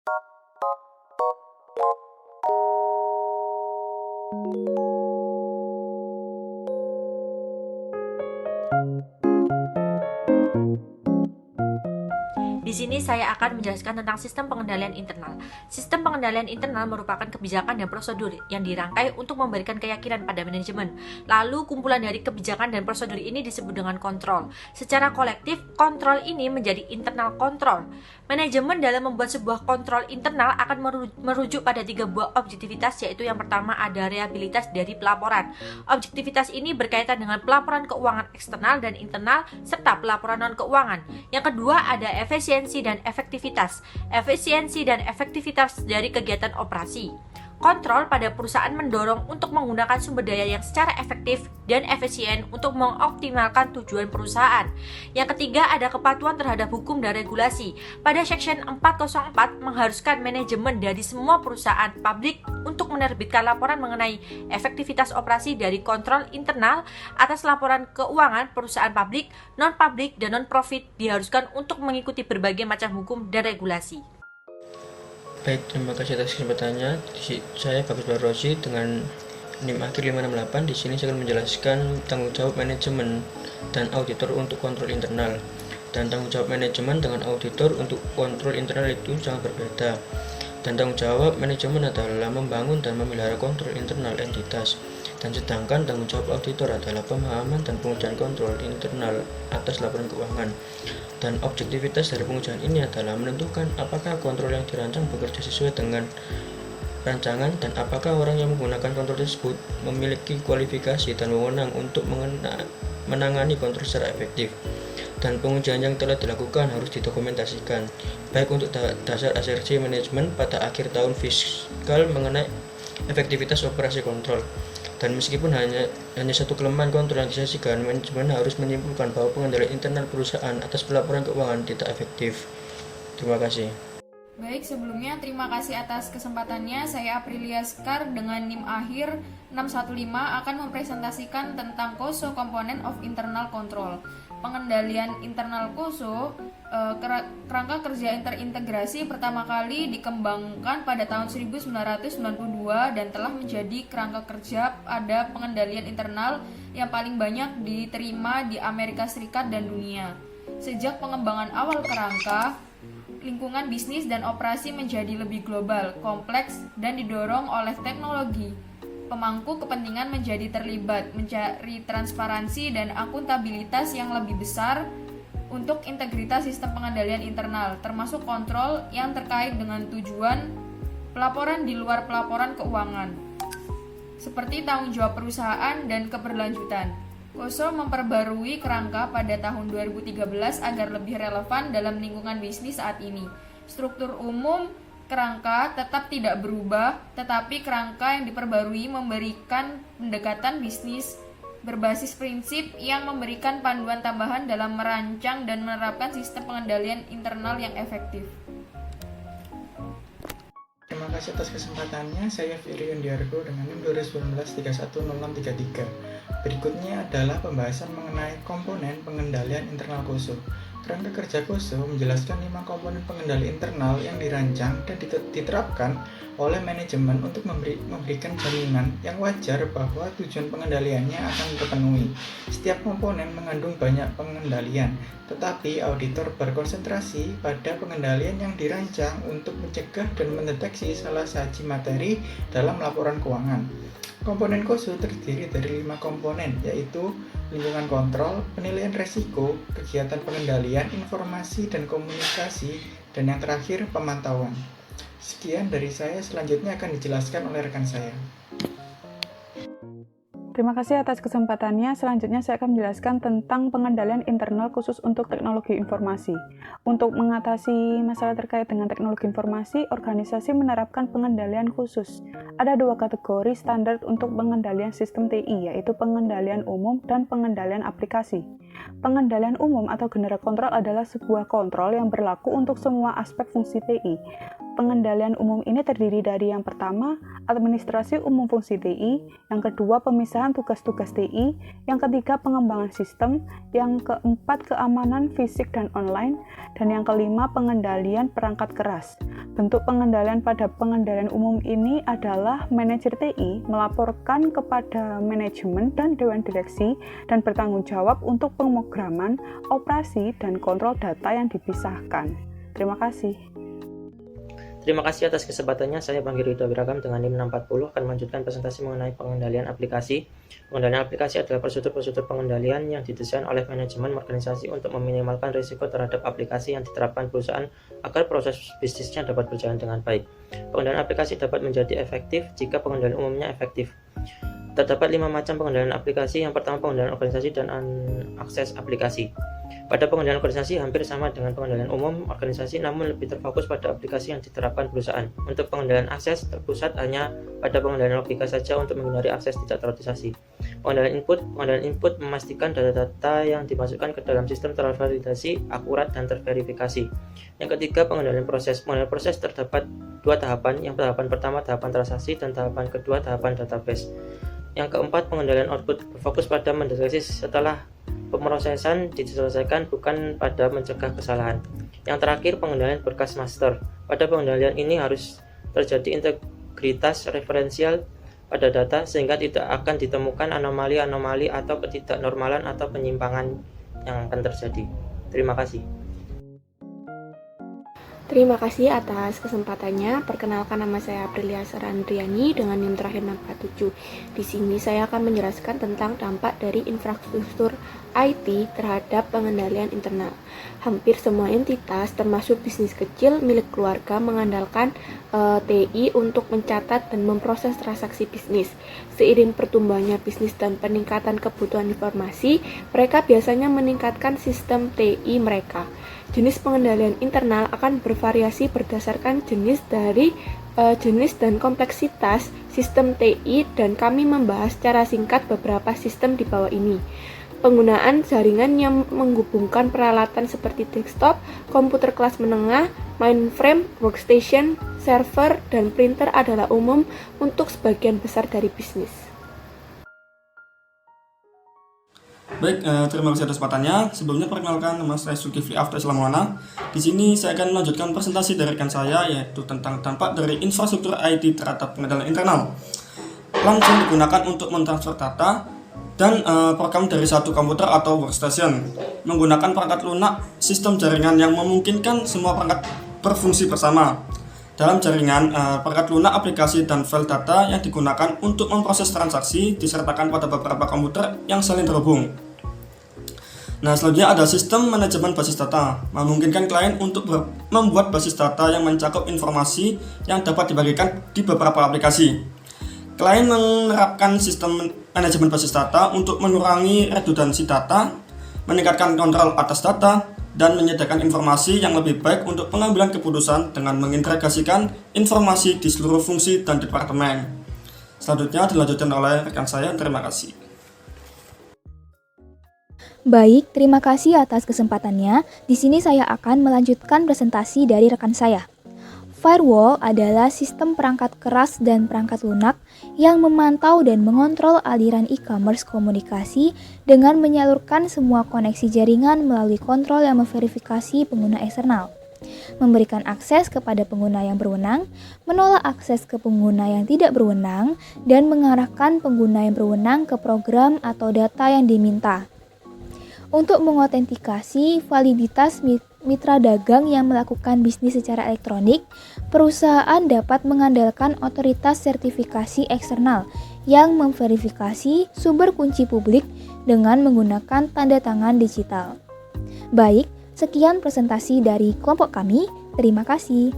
Di sini saya akan menjelaskan tentang sistem pengendalian internal. Sistem pengendalian internal merupakan kebijakan dan prosedur yang dirangkai untuk memberikan keyakinan pada manajemen. Lalu kumpulan dari kebijakan dan prosedur ini disebut dengan kontrol. Secara kolektif, kontrol ini menjadi internal kontrol. Manajemen dalam membuat sebuah kontrol internal akan merujuk pada 3 buah objektivitas, yaitu yang pertama ada reliabilitas dari pelaporan. Objektivitas ini berkaitan dengan pelaporan keuangan eksternal dan internal serta pelaporan non-keuangan. Yang kedua ada efisiensi dan efektivitas. Efisiensi dan efektivitas dari kegiatan operasi. Kontrol pada perusahaan mendorong untuk menggunakan sumber daya yang secara efektif dan efisien untuk mengoptimalkan tujuan perusahaan. Yang ketiga ada kepatuhan terhadap hukum dan regulasi. Pada Section 404 mengharuskan manajemen dari semua perusahaan publik untuk menerbitkan laporan mengenai efektivitas operasi dari kontrol internal atas laporan keuangan perusahaan publik, non-publik, dan non-profit diharuskan untuk mengikuti berbagai macam hukum dan regulasi. Baik, terima kasih atas kesempatannya. Saya Bagus Barrosi dengan NIM akhir 568. Di sini saya akan menjelaskan tanggung jawab manajemen dan auditor untuk kontrol internal. Dan tanggung jawab manajemen dengan auditor untuk kontrol internal itu sangat berbeda. Dan tanggung jawab manajemen adalah membangun dan memelihara kontrol internal entitas. Dan sedangkan tanggung jawab auditor adalah pemahaman dan pengujian kontrol internal atas laporan keuangan. Dan objektivitas dari pengujian ini adalah menentukan apakah kontrol yang dirancang bekerja sesuai dengan rancangan dan apakah orang yang menggunakan kontrol tersebut memiliki kualifikasi dan wewenang untuk menangani kontrol secara efektif. Dan pengujian yang telah dilakukan harus didokumentasikan, baik untuk dasar asersi manajemen pada akhir tahun fiskal mengenai efektivitas operasi kontrol. Dan meskipun hanya satu kelemahan kontrol yang disajikan, manajemen harus menyimpulkan bahwa pengendalian internal perusahaan atas pelaporan keuangan tidak efektif. Terima kasih. Baik, sebelumnya terima kasih atas kesempatannya. Saya Aprilia Sekar dengan NIM akhir 615 akan mempresentasikan tentang KOSO Component of Internal Control. Pengendalian internal KOSO, kerangka kerja terintegrasi pertama kali dikembangkan pada tahun 1992 dan telah menjadi kerangka kerja pada pengendalian internal yang paling banyak diterima di Amerika Serikat dan dunia. Sejak pengembangan awal kerangka, lingkungan bisnis dan operasi menjadi lebih global, kompleks, dan didorong oleh teknologi. Pemangku kepentingan menjadi terlibat, mencari transparansi dan akuntabilitas yang lebih besar untuk integritas sistem pengendalian internal, termasuk kontrol yang terkait dengan tujuan pelaporan di luar pelaporan keuangan, seperti tanggung jawab perusahaan dan keberlanjutan. KOSO memperbarui kerangka pada tahun 2013 agar lebih relevan dalam lingkungan bisnis saat ini. Struktur umum kerangka tetap tidak berubah, tetapi kerangka yang diperbarui memberikan pendekatan bisnis berbasis prinsip yang memberikan panduan tambahan dalam merancang dan menerapkan sistem pengendalian internal yang efektif. Terima kasih atas kesempatannya. Saya Firi Undiargo dengan NIM 2019-310633. Berikutnya adalah pembahasan mengenai komponen pengendalian internal KOSO. Kerangka kerja KOSO menjelaskan 5 komponen pengendali internal yang dirancang dan diterapkan oleh manajemen untuk memberikan jaminan yang wajar bahwa tujuan pengendaliannya akan terpenuhi. Setiap komponen mengandung banyak pengendalian, tetapi auditor berkonsentrasi pada pengendalian yang dirancang untuk mencegah dan mendeteksi salah saji materi dalam laporan keuangan. Komponen KOSO terdiri dari 5 komponen, yaitu lingkungan kontrol, penilaian resiko, kegiatan pengendalian, informasi dan komunikasi, dan yang terakhir pemantauan. Sekian dari saya, selanjutnya akan dijelaskan oleh rekan saya. Terima kasih atas kesempatannya. Selanjutnya saya akan menjelaskan tentang pengendalian internal khusus untuk teknologi informasi. Untuk mengatasi masalah terkait dengan teknologi informasi, organisasi menerapkan pengendalian khusus. Ada 2 kategori standar untuk pengendalian sistem TI, yaitu pengendalian umum dan pengendalian aplikasi. Pengendalian umum atau general control adalah sebuah kontrol yang berlaku untuk semua aspek fungsi TI. Pengendalian umum ini terdiri dari yang pertama, administrasi umum fungsi TI, yang kedua, pemisahan tugas-tugas TI, yang ketiga, pengembangan sistem, yang keempat, keamanan fisik dan online, dan yang kelima, pengendalian perangkat keras. Bentuk pengendalian pada pengendalian umum ini adalah manajer TI melaporkan kepada manajemen dan dewan direksi dan bertanggung jawab untuk pemrograman, operasi, dan kontrol data yang dipisahkan. Terima kasih. Terima kasih atas kesempatannya. Saya Panggil Ridho Wiragam dengan NIM 640 akan melanjutkan presentasi mengenai pengendalian aplikasi. Pengendalian aplikasi adalah prosedur-prosedur pengendalian yang didesain oleh manajemen organisasi untuk meminimalkan risiko terhadap aplikasi yang diterapkan perusahaan agar proses bisnisnya dapat berjalan dengan baik. Pengendalian aplikasi dapat menjadi efektif jika pengendalian umumnya efektif. Terdapat 5 macam pengendalian aplikasi. Yang pertama, pengendalian organisasi dan akses aplikasi. Pada pengendalian organisasi hampir sama dengan pengendalian umum organisasi, namun lebih terfokus pada aplikasi yang diterapkan perusahaan. Untuk pengendalian akses, terpusat hanya pada pengendalian logika saja untuk menghindari akses tidak terautorisasi. Pengendalian input memastikan data-data yang dimasukkan ke dalam sistem tervalidasi, akurat, dan terverifikasi. Yang ketiga, pengendalian proses. Pengendalian proses terdapat 2 tahapan. Yang tahapan pertama, tahapan transaksi, dan tahapan kedua, tahapan database. Yang keempat, pengendalian output berfokus pada mendeteksi setelah pemrosesan diselesaikan, bukan pada mencegah kesalahan. Yang terakhir, pengendalian berkas master. Pada pengendalian ini harus terjadi integritas referensial pada data sehingga tidak akan ditemukan anomali-anomali atau ketidaknormalan atau penyimpangan yang akan terjadi. Terima kasih. Terima kasih atas kesempatannya. Perkenalkan, nama saya Aprilia Sarandriani dengan NIM terakhir 647. Di sini saya akan menjelaskan tentang dampak dari infrastruktur IT terhadap pengendalian internal. Hampir semua entitas, termasuk bisnis kecil milik keluarga, mengandalkan TI untuk mencatat dan memproses transaksi bisnis. Seiring pertumbuhannya bisnis dan peningkatan kebutuhan informasi, mereka biasanya meningkatkan sistem TI mereka. Jenis pengendalian internal akan bervariasi berdasarkan jenis dan kompleksitas sistem TI, dan kami membahas secara singkat beberapa sistem di bawah ini. Penggunaan jaringan yang menghubungkan peralatan seperti desktop, komputer kelas menengah, mainframe, workstation, server, dan printer adalah umum untuk sebagian besar dari bisnis. Baik, terima kasih atas kesempatannya. Sebelumnya perkenalkan, nama saya Zulkifli After Islamwana. Di sini saya akan melanjutkan presentasi dari rekan saya, yaitu tentang dampak dari infrastruktur IT terhadap pengendalian internal. Langsung digunakan untuk mentransfer data dan program dari satu komputer atau workstation. Menggunakan perangkat lunak, sistem jaringan yang memungkinkan semua perangkat berfungsi bersama. Dalam jaringan, perangkat lunak, aplikasi, dan file data yang digunakan untuk memproses transaksi disertakan pada beberapa komputer yang saling terhubung. Nah, selanjutnya ada sistem manajemen basis data, memungkinkan klien untuk membuat basis data yang mencakup informasi yang dapat dibagikan di beberapa aplikasi. Klien menerapkan sistem manajemen basis data untuk mengurangi redundansi data, meningkatkan kontrol atas data, dan menyediakan informasi yang lebih baik untuk pengambilan keputusan dengan mengintegrasikan informasi di seluruh fungsi dan departemen. Selanjutnya dilanjutkan oleh rekan saya. Terima kasih. Baik, terima kasih atas kesempatannya. Di sini saya akan melanjutkan presentasi dari rekan saya. Firewall adalah sistem perangkat keras dan perangkat lunak yang memantau dan mengontrol aliran e-commerce komunikasi dengan menyalurkan semua koneksi jaringan melalui kontrol yang memverifikasi pengguna eksternal, memberikan akses kepada pengguna yang berwenang, menolak akses ke pengguna yang tidak berwenang, dan mengarahkan pengguna yang berwenang ke program atau data yang diminta. Untuk mengotentikasi validitas mitra dagang yang melakukan bisnis secara elektronik, perusahaan dapat mengandalkan otoritas sertifikasi eksternal yang memverifikasi sumber kunci publik dengan menggunakan tanda tangan digital. Baik, sekian presentasi dari kelompok kami. Terima kasih.